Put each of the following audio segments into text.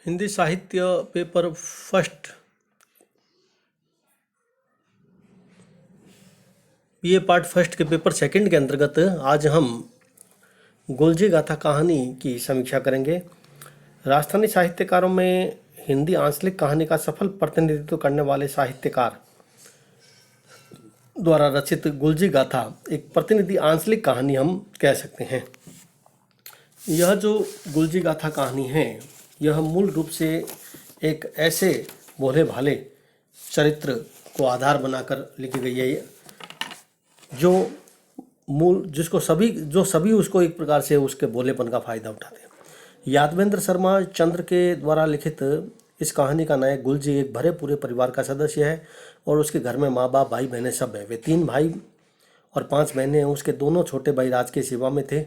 हिंदी साहित्य paper first ये part first के पेपर सेकंड के अंतर्गत आज हम गुलजी गाथा कहानी की समीक्षा करेंगे। राजस्थानी साहित्यकारों में हिंदी आंचलिक कहानी का सफल प्रतिनिधित्व करने वाले साहित्यकार द्वारा रचित गुलजी गाथा एक प्रतिनिधि आंचलिक कहानी हम कह सकते हैं। यह जो गुलजी गाथा कहानी है यह मूल रूप से एक ऐसे भोले भाले चरित्र को आधार बनाकर लिखी गई है जो सभी उसको एक प्रकार से उसके भोलेपन का फायदा उठाते हैं। यादवेंद्र शर्मा चंद्र के द्वारा लिखित इस कहानी का नायक गुलजी एक भरे पूरे परिवार का सदस्य है और उसके घर में माँ बाप भाई बहनें सब है। वे 3 भाई और 5 बहनें हैं। उसके दोनों छोटे भाई राजकीय सेवा में थे।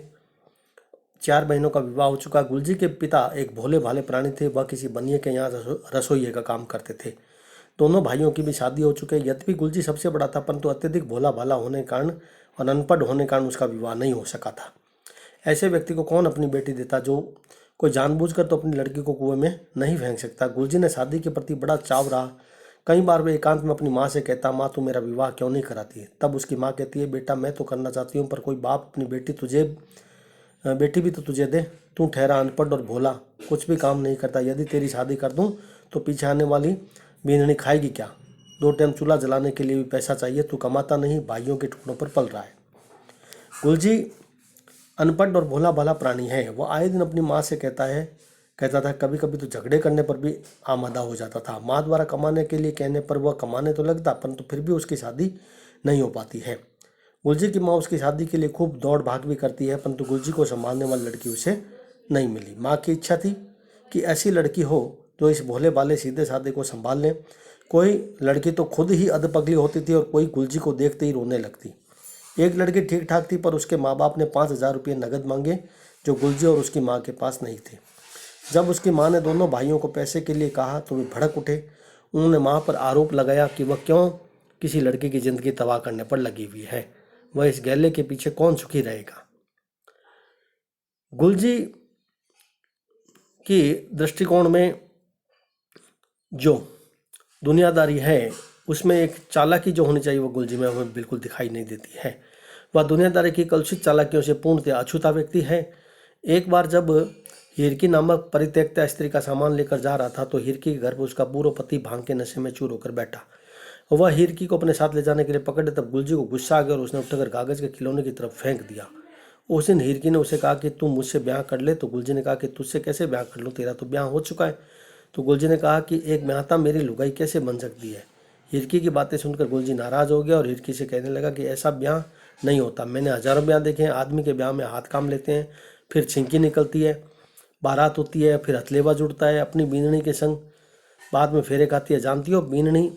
4 बहनों का विवाह हो चुका। गुलजी के पिता एक भोले भाले प्राणी थे। वह किसी बनिए के यहाँ रसोइये का काम करते थे। दोनों भाइयों की भी शादी हो चुकी है। यद्यपि गुलजी सबसे बड़ा था परंतु अत्यधिक भोला भाला होने के कारण और अनपढ़ होने के कारण उसका विवाह नहीं हो सका था। ऐसे व्यक्ति को कौन अपनी बेटी देता जो कोई जानबूझकर तो अपनी लड़की को कुएं में नहीं फेंक सकता। गुलजी ने शादी के प्रति बड़ा चाव रहा। कई बार वे एकांत में अपनी माँ से कहता, माँ तू मेरा विवाह क्यों नहीं कराती है। तब उसकी माँ कहती है, बेटा मैं तो करना चाहती हूँ पर कोई बाप अपनी बेटी भी तो तुझे दे। तू ठहरा अनपढ़ और भोला, कुछ भी काम नहीं करता। यदि तेरी शादी कर दूं तो पीछे आने वाली बीननी खाएगी क्या। 2 टाइम चूल्हा जलाने के लिए भी पैसा चाहिए। तू कमाता नहीं, भाइयों के टुकड़ों पर पल रहा है। गुलजी अनपढ़ और भोला भाला प्राणी है। वह आए दिन अपनी माँ से कहता था। कभी कभी तो झगड़े करने पर भी आमादा हो जाता था। माँ द्वारा कमाने के लिए कहने पर वह कमाने तो लगता परंतु फिर भी उसकी शादी नहीं हो पाती है। गुलजी की माँ उसकी शादी के लिए खूब दौड़ भाग भी करती है परंतु गुलजी को संभालने वाली लड़की उसे नहीं मिली। माँ की इच्छा थी कि ऐसी लड़की हो जो इस भोले भाले सीधे साधे को संभाल ले। कोई लड़की तो खुद ही अधपगली होती थी और कोई गुलजी को देखते ही रोने लगती। एक लड़की ठीक ठाक थी पर उसके माँ बाप ने 5,000 रुपये नगद मांगे जो गुलजी और उसकी माँ के पास नहीं थे। जब उसकी माँ ने दोनों भाइयों को पैसे के लिए कहा तो वे भड़क उठे। उन्होंने माँ पर आरोप लगाया कि वह क्यों किसी लड़की की जिंदगी तबाह करने पर लगी हुई है। वह इस गैले के पीछे कौन सुखी रहेगा। गुलजी की दृष्टिकोण में जो दुनियादारी है उसमें एक चालाकी जो होनी चाहिए वो गुलजी में हमें बिल्कुल दिखाई नहीं देती है। वह दुनियादारी की कलुषित चालाकियों से पूर्णतः अछूता व्यक्ति है। एक बार जब हिरकी नामक परित्यक्ता स्त्री का सामान लेकर जा रहा था तो हिरकी के घर पर उसका पूर्व पति भांग के नशे में चूर होकर बैठा। वह हिरकी को अपने साथ ले जाने के लिए पकड़े तब गुलजी को गुस्सा आ गया और उसने उठकर कागज के खिलौने की तरफ फेंक दिया। उस दिन हिरकी ने उसे कहा कि तुम मुझसे ब्याह कर ले। तो गुलजी ने कहा कि तुझसे कैसे ब्याह कर लूँ, तेरा तो ब्याह हो चुका है। तो गुलजी ने कहा कि एक ब्याहता मेरी लुगाई कैसे बन सकती है। हिरकी की बातें सुनकर गुलजी नाराज हो गया और हिरकी से कहने लगा कि ऐसा ब्याह नहीं होता। मैंने हजारों ब्याह देखे हैं। आदमी के ब्याह में हाथ काम लेते हैं, फिर छिंकी निकलती है, बारात होती है, फिर हथलेवा जुड़ता है, अपनी बीननी के संग बाद में फेरे खाती है। जानती हो बीननी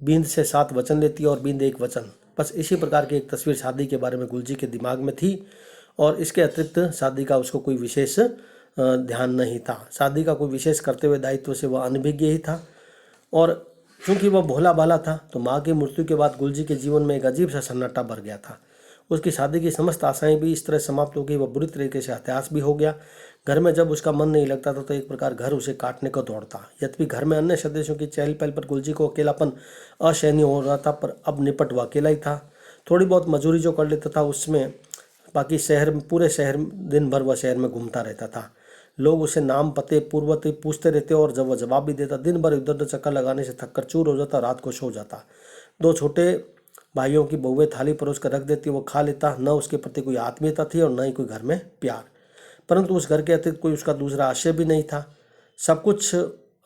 बींद से 7 वचन लेती है और बींद 1 वचन। बस इसी प्रकार की एक तस्वीर शादी के बारे में गुलजी के दिमाग में थी और इसके अतिरिक्त शादी का उसको कोई विशेष ध्यान नहीं था। शादी का कोई विशेष करते हुए दायित्व से वह अनभिज्ञ ही था और चूंकि वह भोला भाला था तो माँ की मृत्यु के बाद गुलजी के जीवन में एक अजीब सा सन्नाटा भर गया था। उसकी शादी की समस्त आशाएं भी इस तरह समाप्त हो गई। वह बुरी तरीके से हताश भी हो गया। घर में जब उसका मन नहीं लगता था तो एक प्रकार घर उसे काटने को दौड़ता। यद्यपि घर में अन्य सदस्यों की चहल पहल पर गुलजी को अकेलापन असहनीय हो रहा था पर अब निपट वह अकेला ही था। थोड़ी बहुत मजूरी जो कर लेता था उसमें बाकी पूरे शहर दिन भर वह शहर में घूमता रहता था। लोग उसे नाम पते पूर्वत पूछते रहते और जब वह जवाब भी देता दिन भर इधर उधर चक्कर लगाने से थक कर चूर हो जाता, रात को सो जाता। 2 छोटे भाइयों की बहुएं थाली परोस कर रख देती, वो खा लेता। न उसके प्रति कोई आत्मीयता थी और न ही कोई घर में प्यार। परंतु उस घर के अतिरिक्त कोई उसका दूसरा आश्रय भी नहीं था। सब कुछ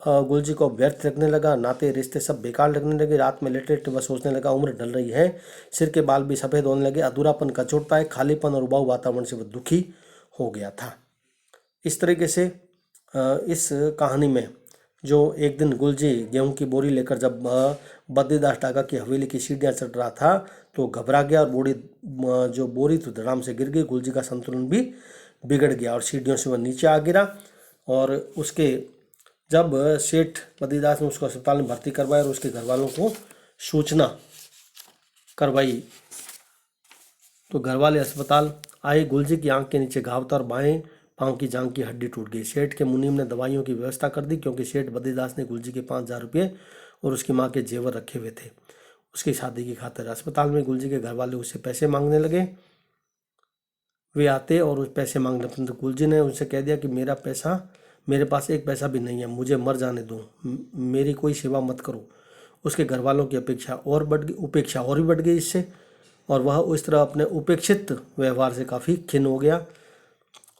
गुलजी को व्यर्थ लगने लगा। नाते रिश्ते सब बेकार लगने लगे। रात में लेटे लेटे वह सोचने लगा उम्र ढल रही है, सिर के बाल भी सफ़ेद होने लगे। अधूरापन कचोटता है, खालीपन और उबाऊ वातावरण से वह दुखी हो गया था। इस तरीके से इस कहानी में जो एक दिन गुलजी गेहूं की बोरी लेकर जब बद्रीदास डागा की हवेली की सीढ़ियाँ चढ़ रहा था तो घबरा गया और जो बोरी तो धड़ाम से गिर गई। गुलजी का संतुलन भी बिगड़ गया और सीढ़ियों से वह नीचे आ गिरा। और उसके जब सेठ बद्रीदास ने उसको अस्पताल में भर्ती करवाया और उसके घर वालों को सूचना करवाई तो घर वाले अस्पताल आए। गुलजी की आंख के नीचे घाव था और बाएं पाँव की जांघ की हड्डी टूट गई। सेठ के मुनीम ने दवाइयों की व्यवस्था कर दी, क्योंकि सेठ बद्रीदास ने गुलजी के 5,000 रुपये और उसकी माँ के जेवर रखे हुए थे उसकी शादी की खातिर। अस्पताल में गुलजी के घर वाले उससे पैसे मांगने लगे। वे आते और उस पैसे मांगने, परंतु गुलजी ने उनसे कह दिया कि मेरे पास एक पैसा भी नहीं है, मुझे मर जाने दो, मेरी कोई सेवा मत करो। उसके घर वालों की उपेक्षा और भी बढ़ गई इससे, और वह उस तरह अपने उपेक्षित व्यवहार से काफ़ी खिन्न हो गया।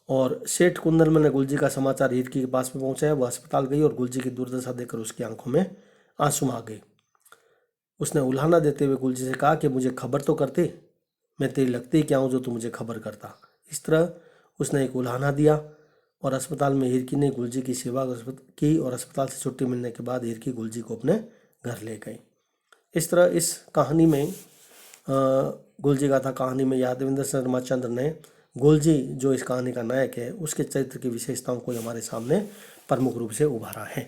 और सेठ कुंदन ने गुलजी का समाचार हीरकी के पास में पहुंचाया। वह अस्पताल गई और गुलजी की दुर्दशा देखकर उसकी आंखों में आंसू आ गए। उसने उल्हाना देते हुए गुलजी से कहा कि मुझे खबर तो करते, मैं तेरी लगती क्या हूँ जो तू मुझे खबर करता। इस तरह उसने एक उल्हाना दिया और अस्पताल में हीरकी ने गुलजी की सेवा की, और अस्पताल से छुट्टी मिलने के बाद हीरकी गुलजी को अपने घर ले गई। इस तरह इस कहानी में गुलजी गाथा कहानी में यादवेंद्र शर्मा चंद्र ने गुलजी जो इस कहानी का नायक है उसके चरित्र की विशेषताओं को हमारे सामने प्रमुख रूप से उभारा है।